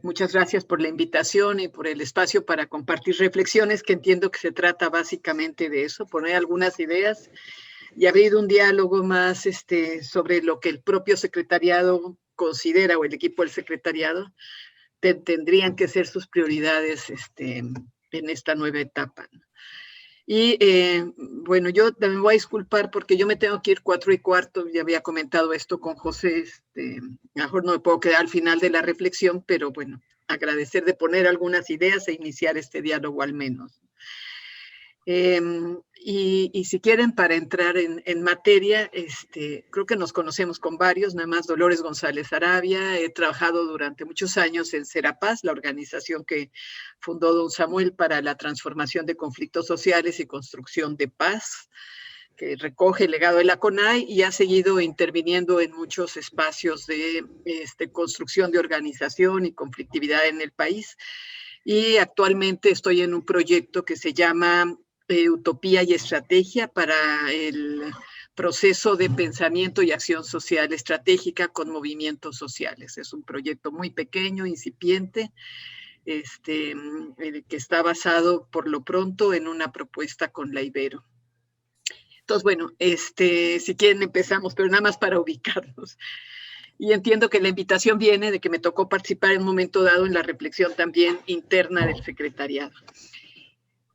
Muchas gracias por la invitación y por el espacio para compartir reflexiones, que entiendo que se trata básicamente de eso, poner algunas ideas y abrir un diálogo más sobre lo que el propio secretariado considera, o el equipo del secretariado tendrían que ser sus prioridades en esta nueva etapa. Y bueno, yo me voy a disculpar porque yo me tengo que ir 4:15, ya había comentado esto con José, mejor no me puedo quedar al final de la reflexión, pero bueno, agradecer de poner algunas ideas e iniciar este diálogo al menos. Y si quieren, para entrar en materia, creo que nos conocemos con varios, nada más Dolores González Arabia. He trabajado durante muchos años en Serapaz, la organización que fundó don Samuel para la transformación de conflictos sociales y construcción de paz, que recoge el legado de la CONAI y ha seguido interviniendo en muchos espacios de construcción de organización y conflictividad en el país. Y actualmente estoy en un proyecto que se llama Utopía y Estrategia para el proceso de pensamiento y acción social estratégica con movimientos sociales. Es un proyecto muy pequeño, incipiente, que está basado por lo pronto en una propuesta con la Ibero. Entonces, bueno, si quieren empezamos, pero nada más para ubicarnos. Y entiendo que la invitación viene de que me tocó participar en un momento dado en la reflexión también interna del secretariado.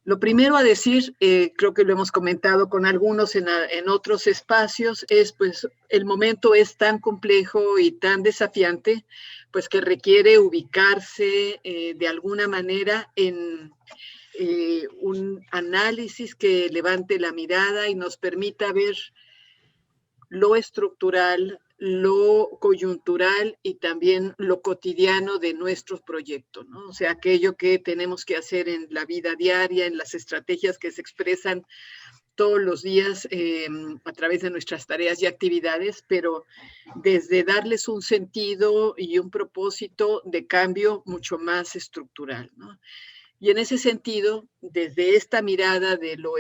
Lo primero a decir, creo que lo hemos comentado con algunos en otros espacios, es pues el momento es tan complejo y tan desafiante, pues que requiere ubicarse de alguna manera en un análisis que levante la mirada y nos permita ver lo estructural, lo coyuntural y también lo cotidiano de nuestros proyectos, ¿no? O sea, aquello que tenemos que hacer en la vida diaria, en las estrategias que se expresan todos los días a través de nuestras tareas y actividades, pero desde darles un sentido y un propósito de cambio mucho más estructural, ¿no? Y en ese sentido, desde esta mirada de lo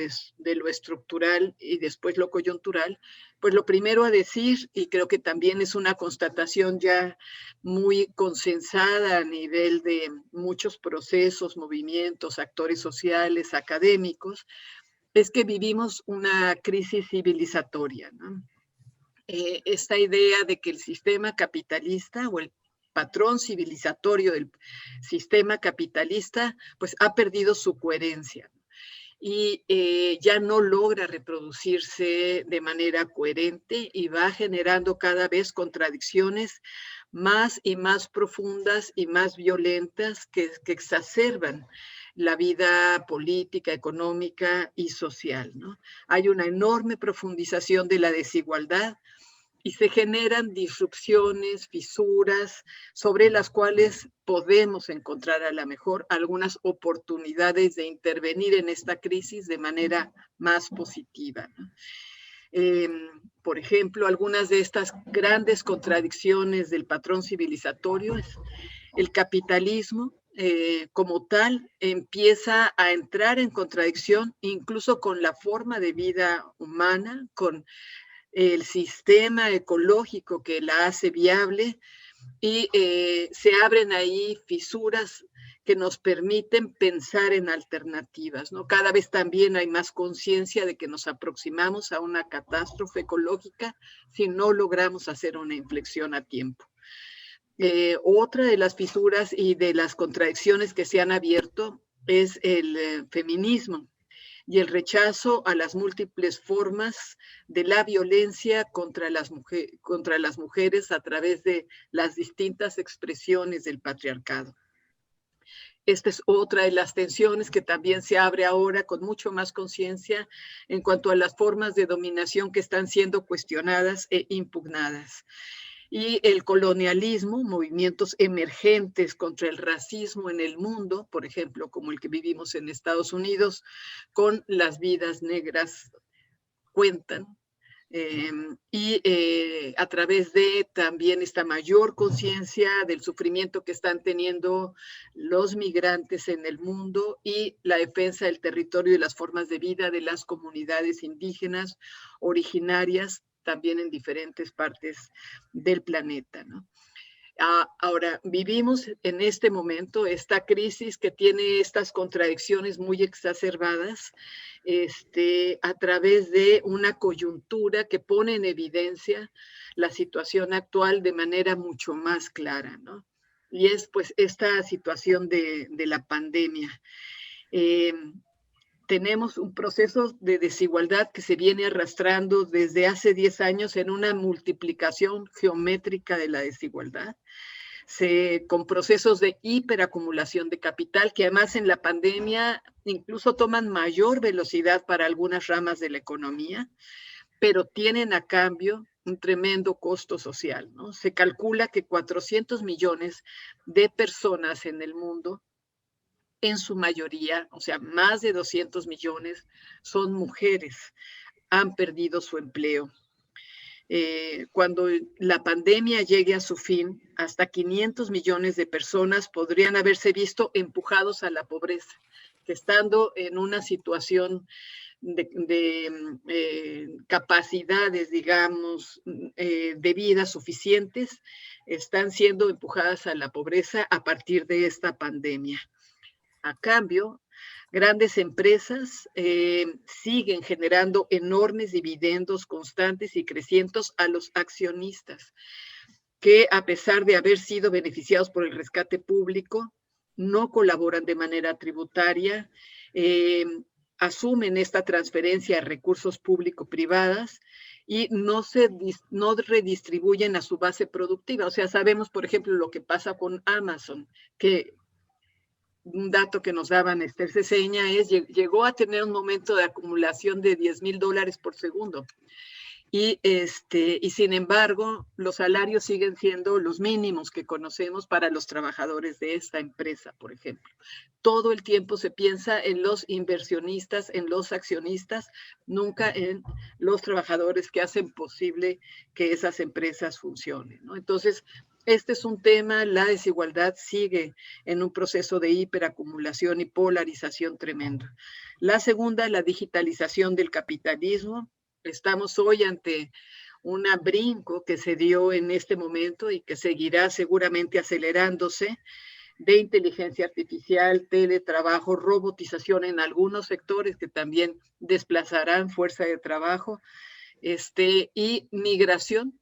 estructural y después lo coyuntural, pues lo primero a decir, y creo que también es una constatación ya muy consensada a nivel de muchos procesos, movimientos, actores sociales, académicos, es que vivimos una crisis civilizatoria, ¿no? Esta idea de que el sistema capitalista o el patrón civilizatorio del sistema capitalista, pues ha perdido su coherencia y ya no logra reproducirse de manera coherente y va generando cada vez contradicciones más y más profundas y más violentas que exacerban la vida política, económica y social, ¿no? Hay una enorme profundización de la desigualdad y se generan disrupciones, fisuras, sobre las cuales podemos encontrar a lo mejor algunas oportunidades de intervenir en esta crisis de manera más positiva, ¿no? Por ejemplo, algunas de estas grandes contradicciones del patrón civilizatorio es el capitalismo, como tal, empieza a entrar en contradicción incluso con la forma de vida humana, con el sistema ecológico que la hace viable y se abren ahí fisuras que nos permiten pensar en alternativas, ¿no? Cada vez también hay más conciencia de que nos aproximamos a una catástrofe ecológica si no logramos hacer una inflexión a tiempo. Otra de las fisuras y de las contradicciones que se han abierto es el feminismo y el rechazo a las múltiples formas de la violencia contra las mujeres a través de las distintas expresiones del patriarcado. Esta es otra de las tensiones que también se abre ahora con mucho más conciencia en cuanto a las formas de dominación que están siendo cuestionadas e impugnadas. Y el colonialismo, movimientos emergentes contra el racismo en el mundo, por ejemplo, como el que vivimos en Estados Unidos, con las vidas negras cuentan. A través de también esta mayor conciencia del sufrimiento que están teniendo los migrantes en el mundo y la defensa del territorio y las formas de vida de las comunidades indígenas originarias también en diferentes partes del planeta, ¿no? Ahora, vivimos en este momento esta crisis que tiene estas contradicciones muy exacerbadas a través de una coyuntura que pone en evidencia la situación actual de manera mucho más clara, ¿no? Y es pues esta situación de la pandemia. Eh, Tenemos un proceso de desigualdad que se viene arrastrando desde hace 10 años en una multiplicación geométrica de la desigualdad, con procesos de hiperacumulación de capital que además en la pandemia incluso toman mayor velocidad para algunas ramas de la economía, pero tienen a cambio un tremendo costo social, ¿no? Se calcula que 400 millones de personas en el mundo, en su mayoría, o sea, más de 200 millones, son mujeres, han perdido su empleo. Cuando la pandemia llegue a su fin, hasta 500 millones de personas podrían haberse visto empujados a la pobreza, que estando en una situación de capacidades, digamos, de vida suficientes, están siendo empujadas a la pobreza a partir de esta pandemia. A cambio, grandes empresas siguen generando enormes dividendos constantes y crecientes a los accionistas, que a pesar de haber sido beneficiados por el rescate público, no colaboran de manera tributaria, asumen esta transferencia de recursos público-privadas y no redistribuyen a su base productiva. O sea, sabemos, por ejemplo, lo que pasa con Amazon, que un dato que nos daban Esther Ceseña es, llegó a tener un momento de acumulación de $10,000 por segundo. Y sin embargo, los salarios siguen siendo los mínimos que conocemos para los trabajadores de esta empresa, por ejemplo. Todo el tiempo se piensa en los inversionistas, en los accionistas, nunca en los trabajadores que hacen posible que esas empresas funcionen, ¿no? Entonces, este es un tema, la desigualdad sigue en un proceso de hiperacumulación y polarización tremendo. La segunda, la digitalización del capitalismo. Estamos hoy ante un brinco que se dio en este momento y que seguirá seguramente acelerándose, de inteligencia artificial, teletrabajo, robotización en algunos sectores que también desplazarán fuerza de trabajo, y migración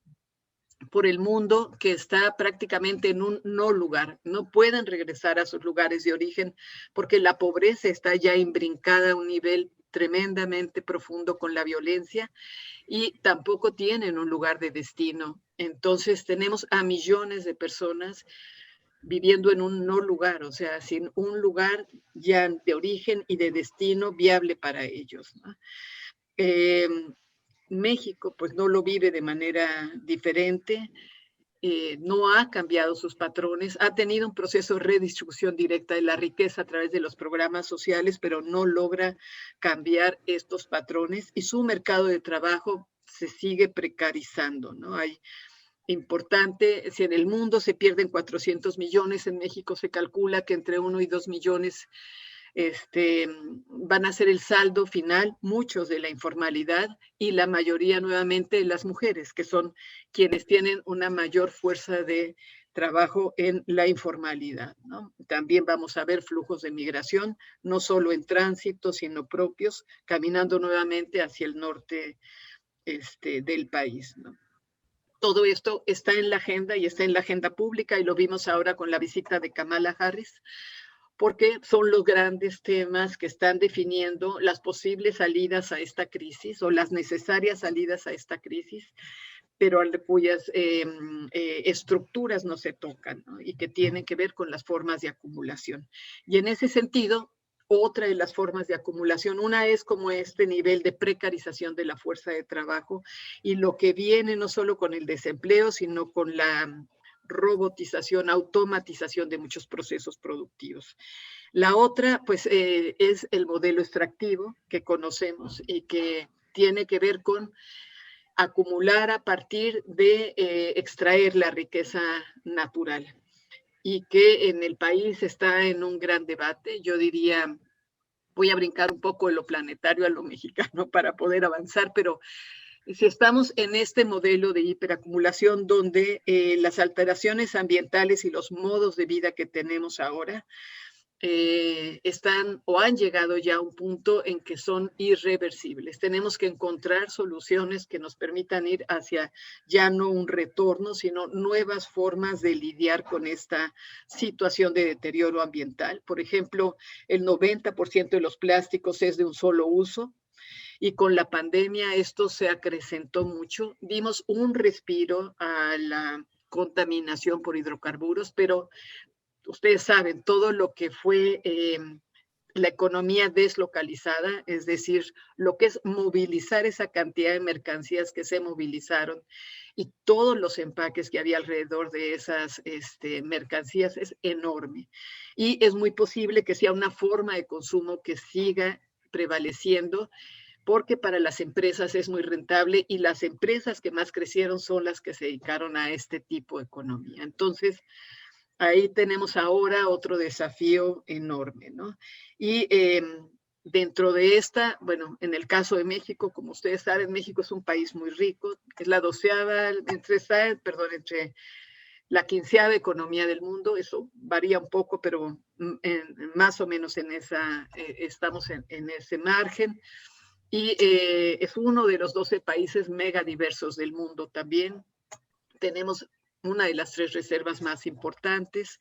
por el mundo que está prácticamente en un no lugar. No pueden regresar a sus lugares de origen porque la pobreza está ya imbrincada a un nivel tremendamente profundo con la violencia y tampoco tienen un lugar de destino. Entonces tenemos a millones de personas viviendo en un no lugar, o sea, sin un lugar ya de origen y de destino viable para ellos, ¿no? México pues no lo vive de manera diferente, no ha cambiado sus patrones, ha tenido un proceso de redistribución directa de la riqueza a través de los programas sociales, pero no logra cambiar estos patrones y su mercado de trabajo se sigue precarizando, ¿no? Hay importante, si en el mundo se pierden 400 millones, en México se calcula que entre 1 y 2 millones van a ser el saldo final, muchos de la informalidad y la mayoría nuevamente las mujeres, que son quienes tienen una mayor fuerza de trabajo en la informalidad, ¿no? También vamos a ver flujos de migración, no solo en tránsito, sino propios, caminando nuevamente hacia el norte del país, ¿no? Todo esto está en la agenda y está en la agenda pública y lo vimos ahora con la visita de Kamala Harris, porque son los grandes temas que están definiendo las posibles salidas a esta crisis o las necesarias salidas a esta crisis, pero cuyas estructuras no se tocan, ¿no? Y que tienen que ver con las formas de acumulación. Y en ese sentido, otra de las formas de acumulación, una es como este nivel de precarización de la fuerza de trabajo y lo que viene no solo con el desempleo, sino con la robotización, automatización de muchos procesos productivos. La otra, pues, es el modelo extractivo que conocemos y que tiene que ver con acumular a partir de extraer la riqueza natural y que en el país está en un gran debate. Yo diría, voy a brincar un poco de lo planetario a lo mexicano para poder avanzar, pero si estamos en este modelo de hiperacumulación donde las alteraciones ambientales y los modos de vida que tenemos ahora están o han llegado ya a un punto en que son irreversibles. Tenemos que encontrar soluciones que nos permitan ir hacia ya no un retorno, sino nuevas formas de lidiar con esta situación de deterioro ambiental. Por ejemplo, el 90% de los plásticos es de un solo uso. Y con la pandemia esto se acrecentó mucho. Dimos un respiro a la contaminación por hidrocarburos, pero ustedes saben todo lo que fue la economía deslocalizada, es decir, lo que es movilizar esa cantidad de mercancías que se movilizaron y todos los empaques que había alrededor de esas mercancías es enorme. Y es muy posible que sea una forma de consumo que siga prevaleciendo porque para las empresas es muy rentable y las empresas que más crecieron son las que se dedicaron a este tipo de economía. Entonces, ahí tenemos ahora otro desafío enorme, ¿no? Y dentro de esta, bueno, en el caso de México, como ustedes saben, México es un país muy rico, es la entre la 15ª economía del mundo, eso varía un poco, pero más o menos en esa, estamos en ese margen. Y es uno de los 12 países megadiversos del mundo también. Tenemos una de las 3 reservas más importantes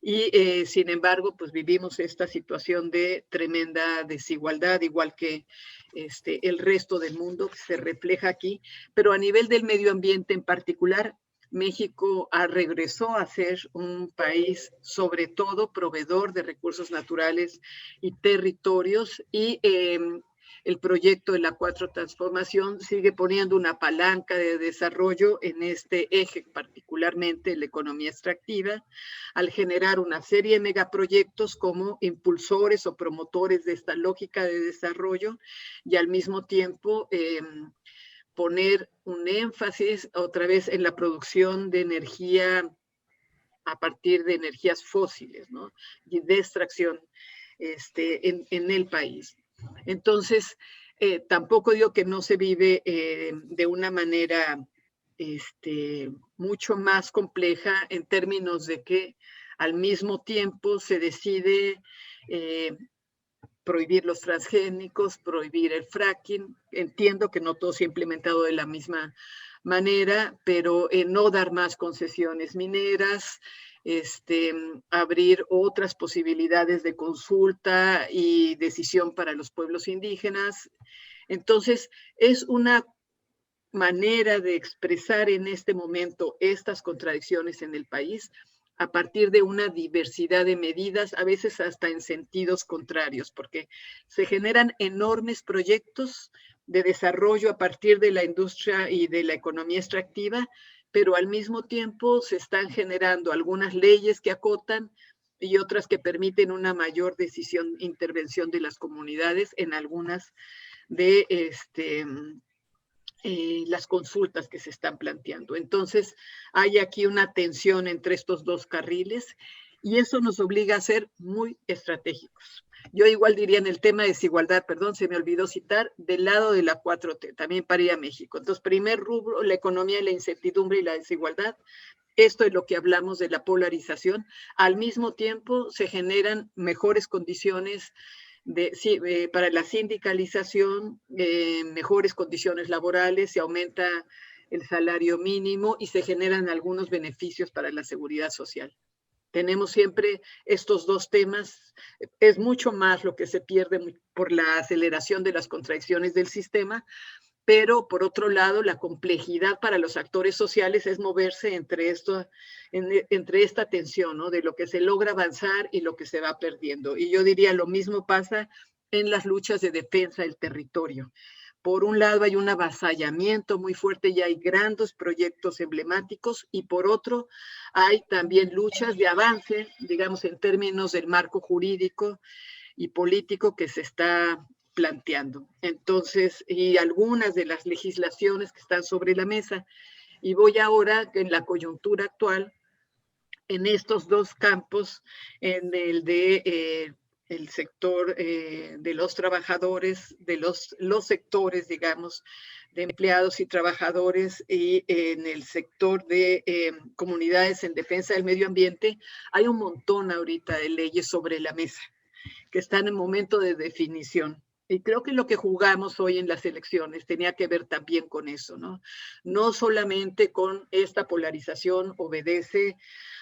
y sin embargo, pues vivimos esta situación de tremenda desigualdad, igual que el resto del mundo que se refleja aquí, pero a nivel del medio ambiente en particular, México regresó a ser un país sobre todo proveedor de recursos naturales y territorios y el proyecto de la Cuarta Transformación sigue poniendo una palanca de desarrollo en este eje, particularmente la economía extractiva, al generar una serie de megaproyectos como impulsores o promotores de esta lógica de desarrollo y al mismo tiempo poner un énfasis otra vez en la producción de energía a partir de energías fósiles, ¿no? Y de extracción en el país. Entonces, tampoco digo que no se vive de una manera mucho más compleja en términos de que al mismo tiempo se decide prohibir los transgénicos, prohibir el fracking. Entiendo que no todo se ha implementado de la misma manera, pero no dar más concesiones mineras, abrir otras posibilidades de consulta y decisión para los pueblos indígenas. Entonces, es una manera de expresar en este momento estas contradicciones en el país a partir de una diversidad de medidas, a veces hasta en sentidos contrarios, porque se generan enormes proyectos de desarrollo a partir de la industria y de la economía extractiva, pero al mismo tiempo se están generando algunas leyes que acotan y otras que permiten una mayor decisión, intervención de las comunidades en algunas de las consultas que se están planteando. Entonces, hay aquí una tensión entre estos dos carriles y eso nos obliga a ser muy estratégicos. Yo igual diría en el tema de desigualdad, perdón, se me olvidó citar, del lado de la 4T, también para ir a México. Entonces, primer rubro, la economía, la incertidumbre y la desigualdad. Esto es lo que hablamos de la polarización. Al mismo tiempo, se generan mejores condiciones para la sindicalización, mejores condiciones laborales, se aumenta el salario mínimo y se generan algunos beneficios para la seguridad social. Tenemos siempre estos dos temas, es mucho más lo que se pierde por la aceleración de las contradicciones del sistema, pero por otro lado, la complejidad para los actores sociales es moverse entre esta tensión, ¿no? De lo que se logra avanzar y lo que se va perdiendo. Y yo diría lo mismo pasa en las luchas de defensa del territorio. Por un lado hay un avasallamiento muy fuerte y hay grandes proyectos emblemáticos y por otro hay también luchas de avance, digamos en términos del marco jurídico y político que se está planteando. Entonces, y algunas de las legislaciones que están sobre la mesa. Y voy ahora, en la coyuntura actual, en estos dos campos, en el de el sector de los trabajadores, de los sectores, digamos, de empleados y trabajadores, y en el sector de comunidades en defensa del medio ambiente, hay un montón ahorita de leyes sobre la mesa que están en momento de definición. Y creo que lo que jugamos hoy en las elecciones tenía que ver también con eso, ¿no? No solamente con esta polarización obedece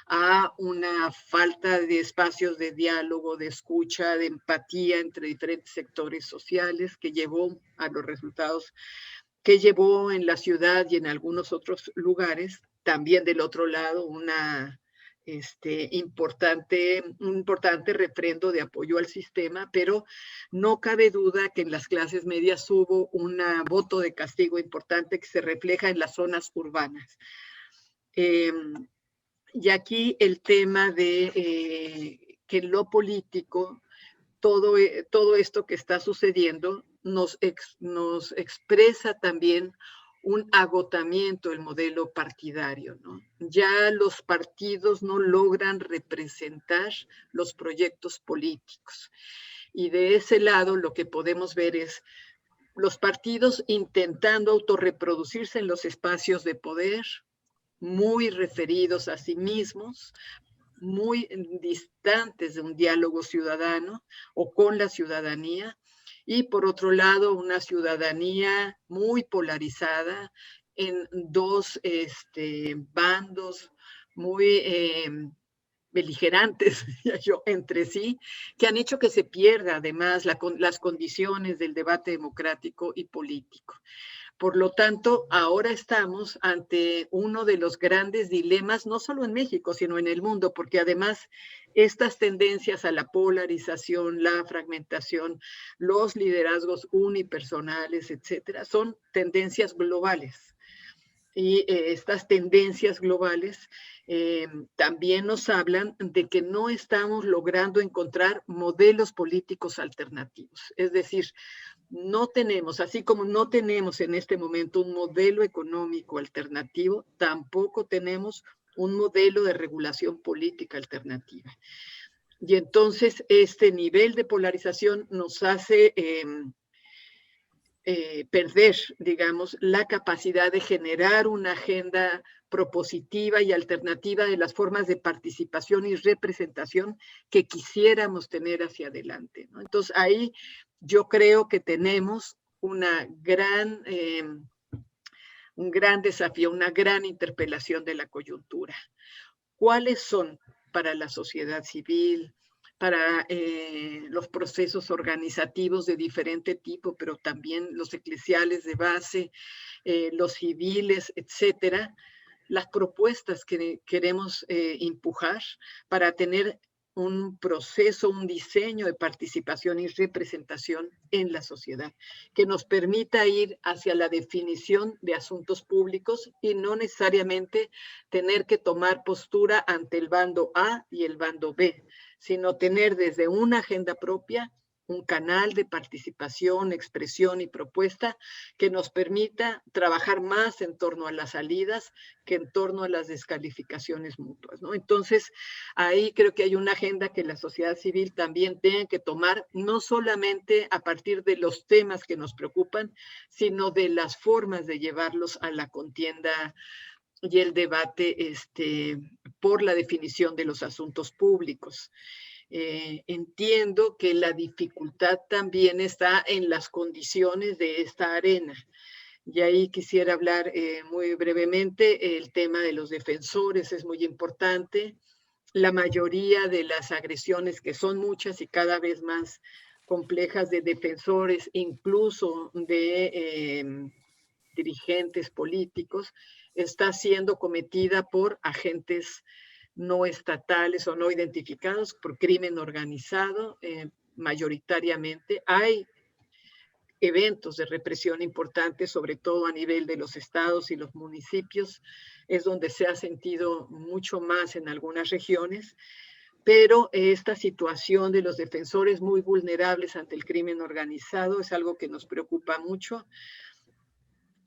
a una falta de espacios de diálogo, de escucha, de empatía entre diferentes sectores sociales que llevó a los resultados que llevó en la ciudad y en algunos otros lugares. También del otro lado, un importante refrendo de apoyo al sistema, pero no cabe duda que en las clases medias hubo un voto de castigo importante que se refleja en las zonas urbanas. Y aquí el tema de que lo político, todo esto que está sucediendo nos expresa también un agotamiento del modelo partidario, ¿no? Ya los partidos no logran representar los proyectos políticos. Y de ese lado lo que podemos ver es los partidos intentando autorreproducirse en los espacios de poder, muy referidos a sí mismos, muy distantes de un diálogo ciudadano o con la ciudadanía, y por otro lado una ciudadanía muy polarizada en dos bandos muy beligerantes entre sí, que han hecho que se pierda además las condiciones del debate democrático y político. Por lo tanto, ahora estamos ante uno de los grandes dilemas, no solo en México, sino en el mundo, porque además estas tendencias a la polarización, la fragmentación, los liderazgos unipersonales, etcétera, son tendencias globales. Y estas tendencias globales también nos hablan de que no estamos logrando encontrar modelos políticos alternativos. Es decir, no tenemos, así como no tenemos en este momento un modelo económico alternativo, tampoco tenemos un modelo de regulación política alternativa. Y entonces este nivel de polarización nos hace perder, digamos, la capacidad de generar una agenda propositiva y alternativa de las formas de participación y representación que quisiéramos tener hacia adelante, ¿no? Entonces ahí yo creo que tenemos un gran desafío, una gran interpelación de la coyuntura. ¿Cuáles son para la sociedad civil, para los procesos organizativos de diferente tipo, pero también los eclesiales de base, los civiles, etcétera, las propuestas que queremos empujar para tener un proceso, un diseño de participación y representación en la sociedad, que nos permita ir hacia la definición de asuntos públicos y no necesariamente tener que tomar postura ante el bando A y el bando B, sino tener desde una agenda propia un canal de participación, expresión y propuesta que nos permita trabajar más en torno a las salidas que en torno a las descalificaciones mutuas, ¿no? Entonces, ahí creo que hay una agenda que la sociedad civil también tiene que tomar, no solamente a partir de los temas que nos preocupan, sino de las formas de llevarlos a la contienda y el debate por la definición de los asuntos públicos. Entiendo que la dificultad también está en las condiciones de esta arena. Y ahí quisiera hablar muy brevemente. El tema de los defensores es muy importante. La mayoría de las agresiones, que son muchas y cada vez más complejas, de defensores, incluso de dirigentes políticos, está siendo cometida por agentes no estatales o no identificados, por crimen organizado mayoritariamente. Hay eventos de represión importantes, sobre todo a nivel de los estados y los municipios, es donde se ha sentido mucho más en algunas regiones, pero esta situación de los defensores muy vulnerables ante el crimen organizado es algo que nos preocupa mucho.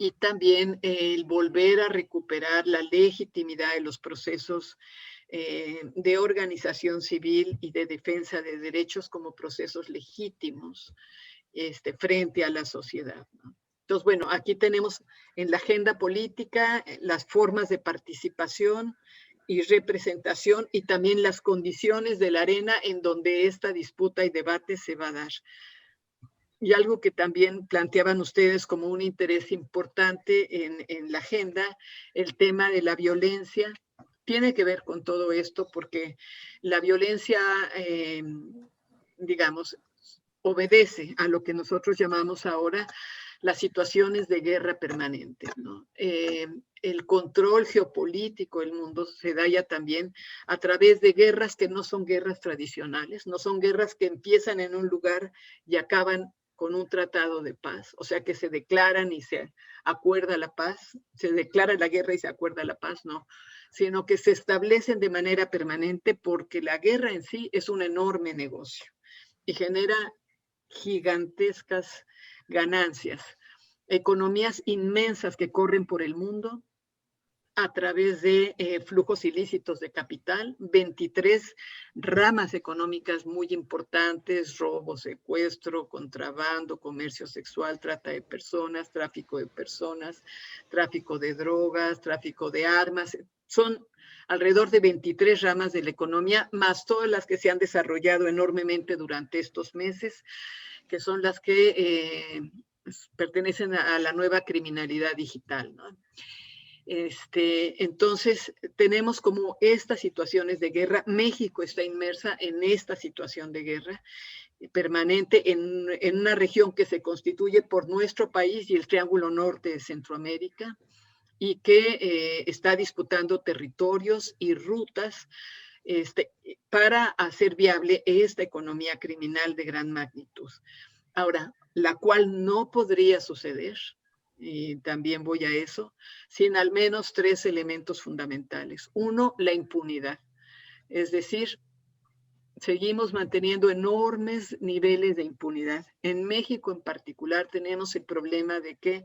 Y también el volver a recuperar la legitimidad de los procesos de organización civil y de defensa de derechos como procesos legítimos frente a la sociedad, ¿no? Entonces, bueno, aquí tenemos en la agenda política las formas de participación y representación y también las condiciones de la arena en donde esta disputa y debate se va a dar. Y algo que también planteaban ustedes como un interés importante en la agenda, el tema de la violencia, tiene que ver con todo esto porque la violencia, digamos, obedece a lo que nosotros llamamos ahora las situaciones de guerra permanente, ¿no? El control geopolítico del mundo se da ya también a través de guerras que no son guerras tradicionales, no son guerras que empiezan en un lugar y acaban con un tratado de paz, o sea que se declaran y se acuerda la paz, se declara la guerra y se acuerda la paz, no, sino que se establecen de manera permanente porque la guerra en sí es un enorme negocio y genera gigantescas ganancias, economías inmensas que corren por el mundo a través de flujos ilícitos de capital, 23 ramas económicas muy importantes, robo, secuestro, contrabando, comercio sexual, trata de personas, tráfico de drogas, tráfico de armas. Son alrededor de 23 ramas de la economía, más todas las que se han desarrollado enormemente durante estos meses, que son las que pertenecen a la nueva criminalidad digital, ¿no? Entonces, tenemos como estas situaciones de guerra. México está inmersa en esta situación de guerra permanente en una región que se constituye por nuestro país y el Triángulo Norte de Centroamérica y que está disputando territorios y rutas para hacer viable esta economía criminal de gran magnitud. Ahora, la cual no podría suceder, y también voy a eso, sin al menos 3 elementos fundamentales. Uno, la impunidad. Es decir, seguimos manteniendo enormes niveles de impunidad. En México en particular tenemos el problema de que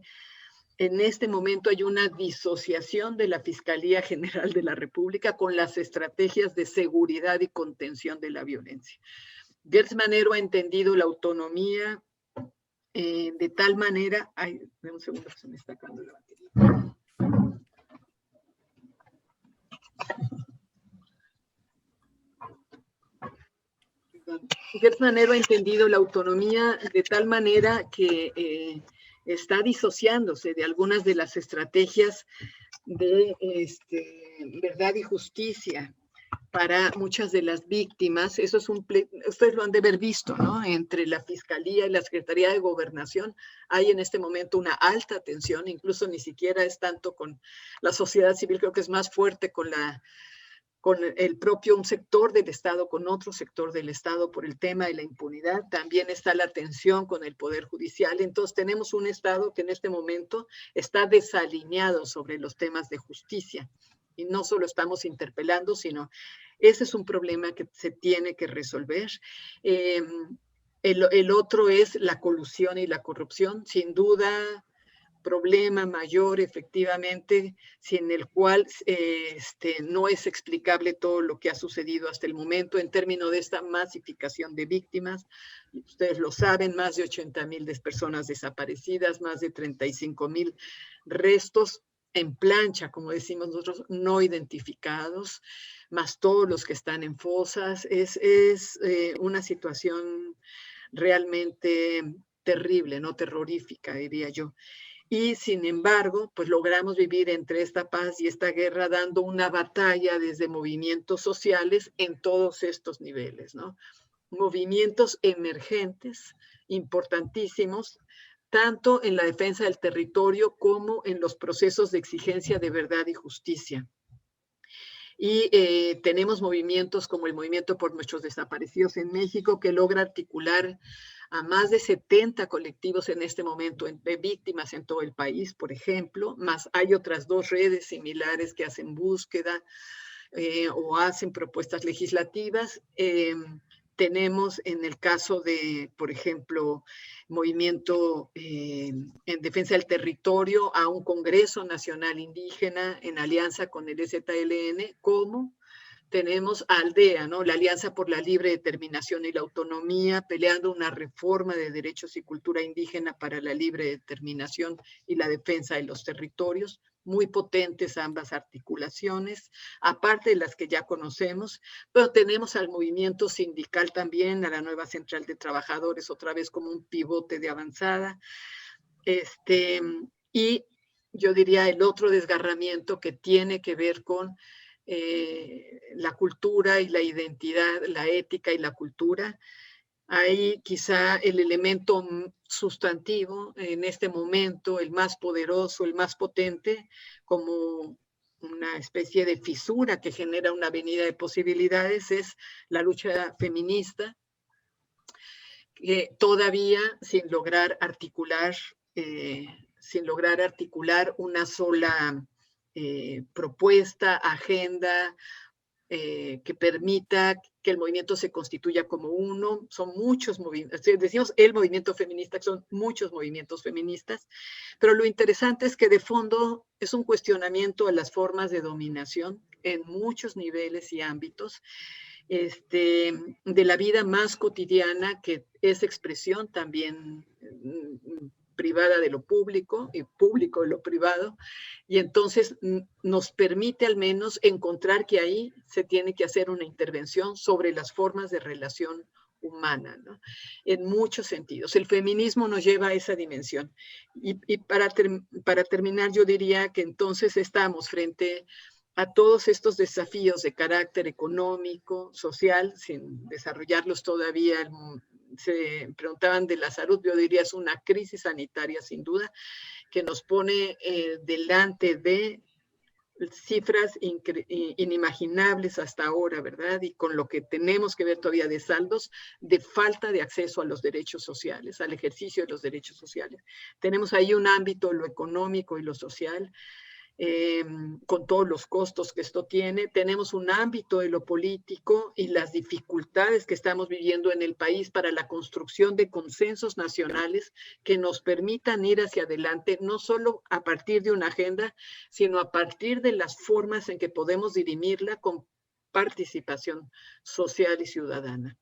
en este momento hay una disociación de la Fiscalía General de la República con las estrategias de seguridad y contención de la violencia. Gertz Manero ha entendido la autonomía de tal manera, un segundo que se me está acabando la batería. Gertz Manero ha entendido la autonomía de tal manera que está disociándose de algunas de las estrategias de verdad y justicia para muchas de las víctimas. Eso es ustedes lo han de haber visto, ¿no? Entre la Fiscalía y la Secretaría de Gobernación hay en este momento una alta tensión, incluso ni siquiera es tanto con la sociedad civil, creo que es más fuerte con el propio un sector del Estado, con otro sector del Estado por el tema de la impunidad. También está la tensión con el Poder Judicial. Entonces tenemos un Estado que en este momento está desalineado sobre los temas de justicia. Y no solo estamos interpelando, sino ese es un problema que se tiene que resolver. El otro es la colusión y la corrupción, sin duda problema mayor efectivamente, sin el cual no es explicable todo lo que ha sucedido hasta el momento en términos de esta masificación de víctimas. Ustedes lo saben, más de 80,000 personas desaparecidas, más de 35,000 restos en plancha, como decimos nosotros, no identificados, más todos los que están en fosas. Es una situación realmente terrible, no terrorífica, diría yo. Y sin embargo, pues logramos vivir entre esta paz y esta guerra dando una batalla desde movimientos sociales en todos estos niveles, ¿no? Movimientos emergentes, importantísimos, tanto en la defensa del territorio como en los procesos de exigencia de verdad y justicia. Y tenemos movimientos como el Movimiento por Nuestros Desaparecidos en México, que logra articular a más de 70 colectivos en este momento de víctimas en todo el país, por ejemplo, más hay otras 2 redes similares que hacen búsqueda o hacen propuestas legislativas. Tenemos en el caso de, por ejemplo, movimiento en defensa del territorio a un Congreso Nacional Indígena en alianza con el EZLN como tenemos a ALDEA, ¿no? La Alianza por la Libre Determinación y la Autonomía, peleando una reforma de derechos y cultura indígena para la libre determinación y la defensa de los territorios. Muy potentes ambas articulaciones, aparte de las que ya conocemos, pero tenemos al movimiento sindical también, a la nueva Central de Trabajadores, otra vez como un pivote de avanzada. Y yo diría el otro desgarramiento que tiene que ver con la cultura y la identidad, la ética y la cultura. Ahí quizá el elemento sustantivo en este momento, el más poderoso, el más potente, como una especie de fisura que genera una avenida de posibilidades, es la lucha feminista, que todavía sin lograr articular una sola propuesta, agenda, que permita que el movimiento se constituya como uno. Son muchos movimientos, decimos el movimiento feminista, son muchos movimientos feministas, pero lo interesante es que de fondo es un cuestionamiento a las formas de dominación en muchos niveles y ámbitos, de la vida más cotidiana, que es expresión también privada de lo público y público de lo privado, y entonces nos permite al menos encontrar que ahí se tiene que hacer una intervención sobre las formas de relación humana, ¿no? En muchos sentidos. El feminismo nos lleva a esa dimensión. Y para terminar, yo diría que entonces estamos frente a todos estos desafíos de carácter económico, social, sin desarrollarlos todavía. Se preguntaban de la salud, yo diría es una crisis sanitaria sin duda, que nos pone delante de cifras inimaginables hasta ahora, ¿verdad? Y con lo que tenemos que ver todavía de saldos, de falta de acceso a los derechos sociales, al ejercicio de los derechos sociales. Tenemos ahí un ámbito, lo económico y lo social, con todos los costos que esto tiene. Tenemos un ámbito de lo político y las dificultades que estamos viviendo en el país para la construcción de consensos nacionales que nos permitan ir hacia adelante, no solo a partir de una agenda, sino a partir de las formas en que podemos dirimirla con participación social y ciudadana.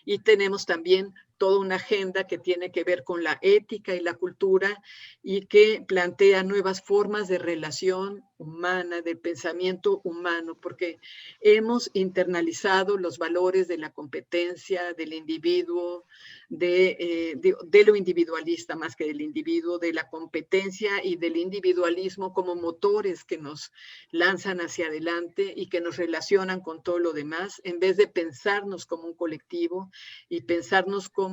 Y tenemos también toda una agenda que tiene que ver con la ética y la cultura y que plantea nuevas formas de relación humana, de pensamiento humano, porque hemos internalizado los valores de la competencia, del individuo, de lo individualista más que del individuo, de la competencia y del individualismo como motores que nos lanzan hacia adelante y que nos relacionan con todo lo demás, en vez de pensarnos como un colectivo y pensarnos como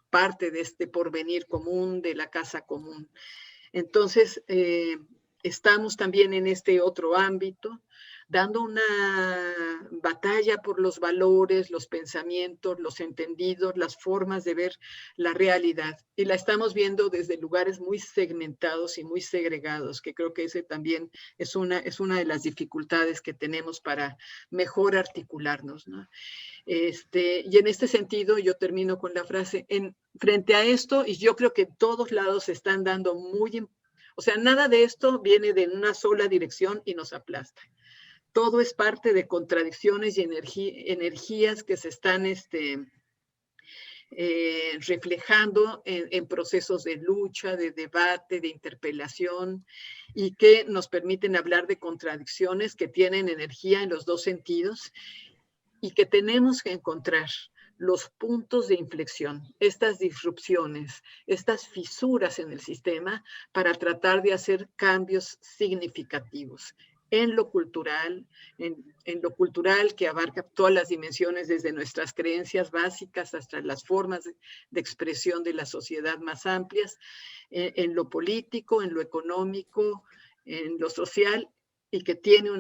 parte de este porvenir común, de la casa común. Entonces, estamos también en este otro ámbito, dando una batalla por los valores, los pensamientos, los entendidos, las formas de ver la realidad. Y la estamos viendo desde lugares muy segmentados y muy segregados, que creo que ese también es una de las dificultades que tenemos para mejor articularnos, ¿no? Y en este sentido, yo termino con la frase, frente a esto, y yo creo que en todos lados se están dando o sea, nada de esto viene de una sola dirección y nos aplasta. Todo es parte de contradicciones y energías que se están reflejando en procesos de lucha, de debate, de interpelación, y que nos permiten hablar de contradicciones que tienen energía en los dos sentidos y que tenemos que encontrar los puntos de inflexión, estas disrupciones, estas fisuras en el sistema para tratar de hacer cambios significativos en lo cultural, en lo cultural que abarca todas las dimensiones desde nuestras creencias básicas hasta las formas de expresión de la sociedad más amplias, en lo político, en lo económico, en lo social, y que tiene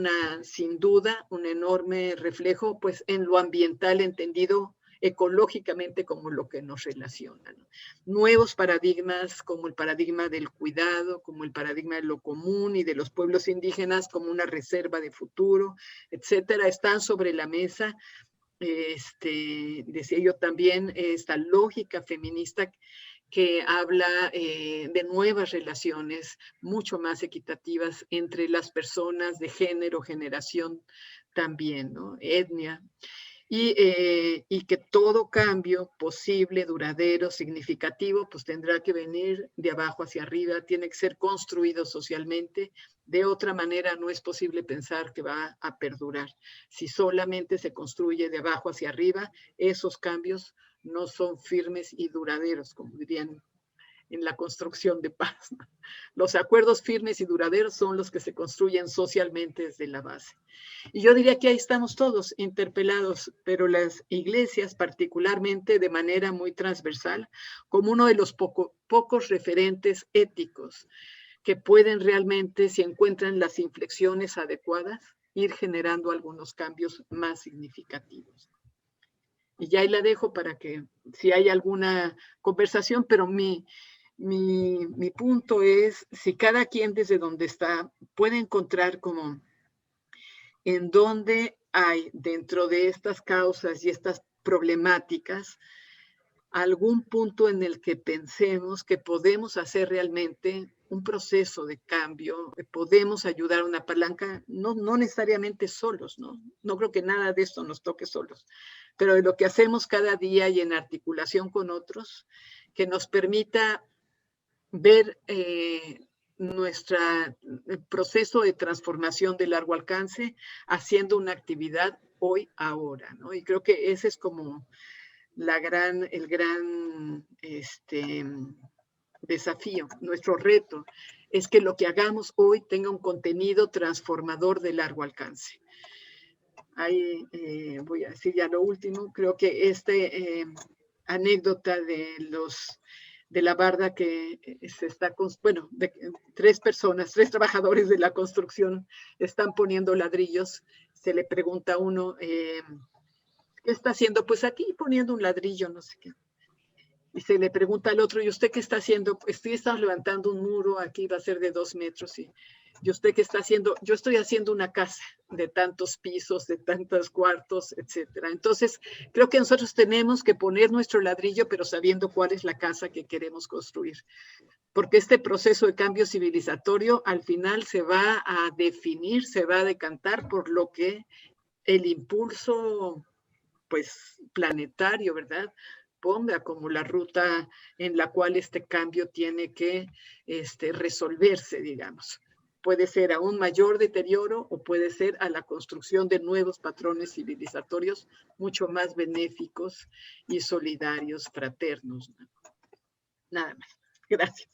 sin duda, un enorme reflejo pues, en lo ambiental entendido ecológicamente como lo que nos relaciona, ¿no? Nuevos paradigmas como el paradigma del cuidado, como el paradigma de lo común y de los pueblos indígenas como una reserva de futuro, etcétera, están sobre la mesa. Decía yo también, esta lógica feminista que habla de nuevas relaciones mucho más equitativas entre las personas de género, generación también, ¿no? Etnia. Y que todo cambio posible, duradero, significativo, pues tendrá que venir de abajo hacia arriba, tiene que ser construido socialmente. De otra manera, no es posible pensar que va a perdurar. Si solamente se construye de abajo hacia arriba, esos cambios no son firmes y duraderos, como dirían en la construcción de paz. Los acuerdos firmes y duraderos son los que se construyen socialmente desde la base. Y yo diría que ahí estamos todos interpelados, pero las iglesias particularmente de manera muy transversal, como uno de los pocos referentes éticos que pueden realmente, si encuentran las inflexiones adecuadas, ir generando algunos cambios más significativos. Y ya ahí la dejo para que si hay alguna conversación, pero mi punto es, si cada quien desde donde está puede encontrar como en dónde hay dentro de estas causas y estas problemáticas algún punto en el que pensemos que podemos hacer realmente un proceso de cambio, que podemos ayudar a una palanca, no necesariamente solos, ¿no? No creo que nada de esto nos toque solos, pero de lo que hacemos cada día y en articulación con otros, que nos permita ver nuestro proceso de transformación de largo alcance haciendo una actividad hoy, ahora, ¿no? Y creo que ese es como el gran desafío, nuestro reto, es que lo que hagamos hoy tenga un contenido transformador de largo alcance. Ahí voy a decir ya lo último, creo que anécdota de la barda que se está, bueno, tres trabajadores de la construcción están poniendo ladrillos, se le pregunta a uno, ¿qué está haciendo? Pues aquí poniendo un ladrillo, no sé qué. Y se le pregunta al otro, ¿y usted qué está haciendo? Pues sí, estamos levantando un muro, aquí va a ser de 2 metros. ¿Y usted qué está haciendo? Yo estoy haciendo una casa de tantos pisos, de tantos cuartos, etcétera. Entonces, creo que nosotros tenemos que poner nuestro ladrillo, pero sabiendo cuál es la casa que queremos construir. Porque este proceso de cambio civilizatorio al final se va a definir, se va a decantar por lo que el impulso pues planetario, ¿verdad? Ponga como la ruta en la cual este cambio tiene que resolverse, digamos. Puede ser a un mayor deterioro o puede ser a la construcción de nuevos patrones civilizatorios mucho más benéficos y solidarios, fraternos, ¿no? Nada más. Gracias.